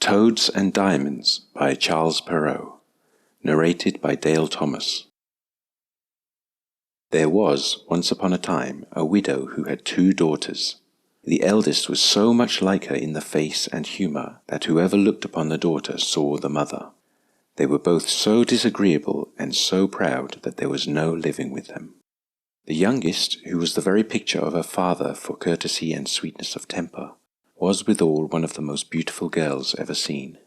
Toads and Diamonds by Charles Perrault. Narrated by Dale Thomas. There was, once upon a time, a widow who had 2 daughters. The eldest was so much like her in the face and humour that whoever looked upon the daughter saw the mother. They were both so disagreeable and so proud that there was no living with them. The youngest, who was the very picture of her father for courtesy and sweetness of temper, was withal one of the most beautiful girls ever seen.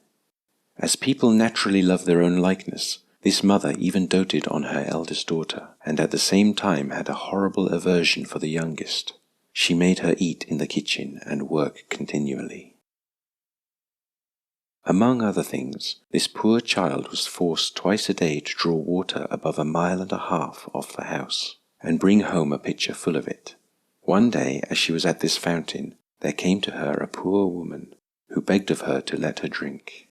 As people naturally love their own likeness, this mother even doted on her eldest daughter, and at the same time had a horrible aversion for the youngest. She made her eat in the kitchen and work continually. Among other things, this poor child was forced twice a day to draw water above 1.5 miles off the house, and bring home a pitcher full of it. One day, as she was at this fountain, there came to her a poor woman, who begged of her to let her drink.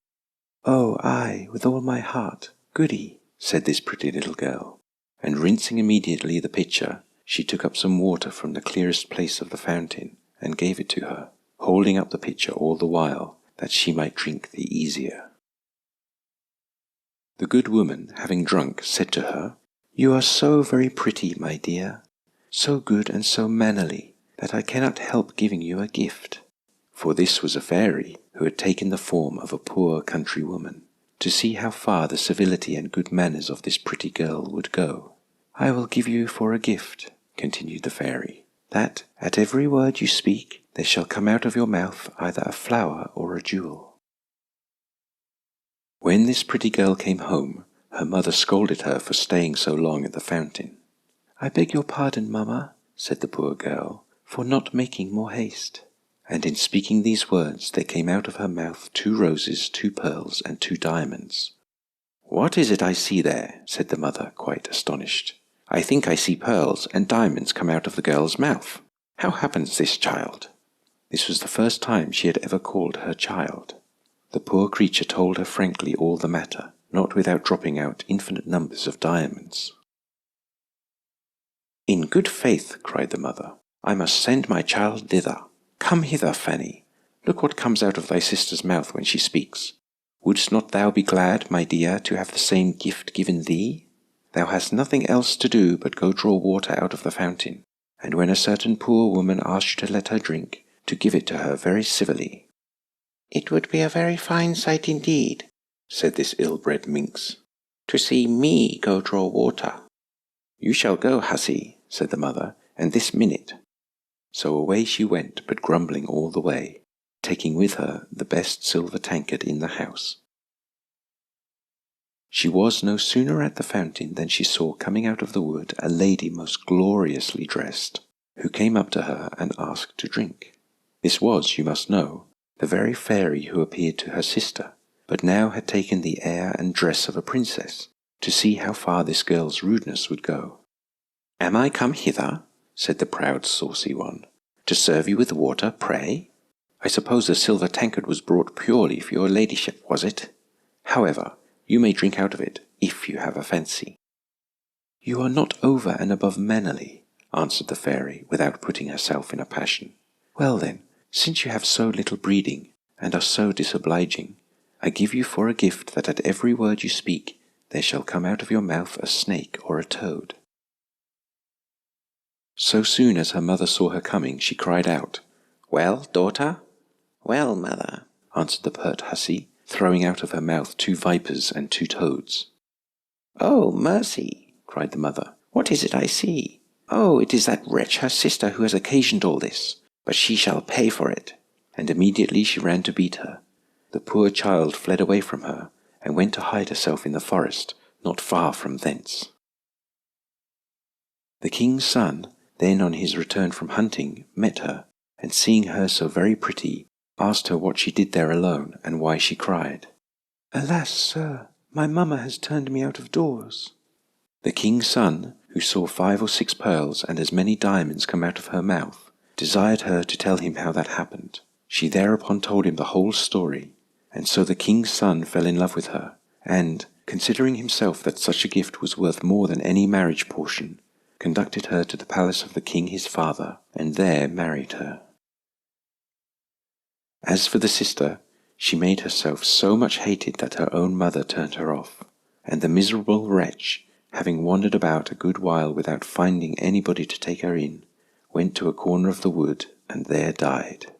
"Oh, aye, with all my heart, goody," said this pretty little girl, and rinsing immediately the pitcher, she took up some water from the clearest place of the fountain, and gave it to her, holding up the pitcher all the while, that she might drink the easier. The good woman, having drunk, said to her, "You are so very pretty, my dear, so good and so mannerly, that I cannot help giving you a gift." For this was a fairy who had taken the form of a poor country woman, to see how far the civility and good manners of this pretty girl would go. "I will give you for a gift," continued the fairy, "that at every word you speak there shall come out of your mouth either a flower or a jewel." When this pretty girl came home, her mother scolded her for staying so long at the fountain. "I beg your pardon, mamma," said the poor girl, "for not making more haste." And in speaking these words there came out of her mouth 2 roses, 2 pearls, and 2 diamonds. "What is it I see there?" said the mother, quite astonished. "I think I see pearls and diamonds come out of the girl's mouth. How happens this, child?" This was the first time she had ever called her child. The poor creature told her frankly all the matter, not without dropping out infinite numbers of diamonds. "In good faith," cried the mother, "I must send my child thither. Come hither, Fanny. Look what comes out of thy sister's mouth when she speaks. Wouldst not thou be glad, my dear, to have the same gift given thee? Thou hast nothing else to do but go draw water out of the fountain, and when a certain poor woman asks you to let her drink, to give it to her very civilly." "It would be a very fine sight indeed," said this ill-bred minx, "to see me go draw water." "You shall go, hussy," said the mother, "and this minute." So away she went, but grumbling all the way, taking with her the best silver tankard in the house. She was no sooner at the fountain than she saw coming out of the wood a lady most gloriously dressed, who came up to her and asked to drink. This was, you must know, the very fairy who appeared to her sister, but now had taken the air and dress of a princess, to see how far this girl's rudeness would go. "Am I come hither," said the proud saucy one, "to serve you with water, pray? I suppose the silver tankard was brought purely for your ladyship, was it? However, you may drink out of it, if you have a fancy." "You are not over and above mannerly," answered the fairy, without putting herself in a passion. "Well then, since you have so little breeding, and are so disobliging, I give you for a gift that at every word you speak there shall come out of your mouth a snake or a toad." So soon as her mother saw her coming, she cried out, "Well, daughter?" "Well, mother," answered the pert hussy, throwing out of her mouth 2 vipers and 2 toads. "Oh, mercy!" cried the mother. "What is it I see? Oh, it is that wretch her sister who has occasioned all this, but she shall pay for it." And immediately she ran to beat her. The poor child fled away from her, and went to hide herself in the forest, not far from thence. The king's son, then on his return from hunting, met her, and seeing her so very pretty, asked her what she did there alone, and why she cried. "Alas, sir, my mamma has turned me out of doors." The king's son, who saw 5 or 6 pearls and as many diamonds come out of her mouth, desired her to tell him how that happened. She thereupon told him the whole story, and so the king's son fell in love with her, and, considering himself that such a gift was worth more than any marriage portion, conducted her to the palace of the king his father, and there married her. As for the sister, She made herself so much hated that her own mother turned her off, and the miserable wretch, having wandered about a good while without finding anybody to take her in, went to a corner of the wood and there died.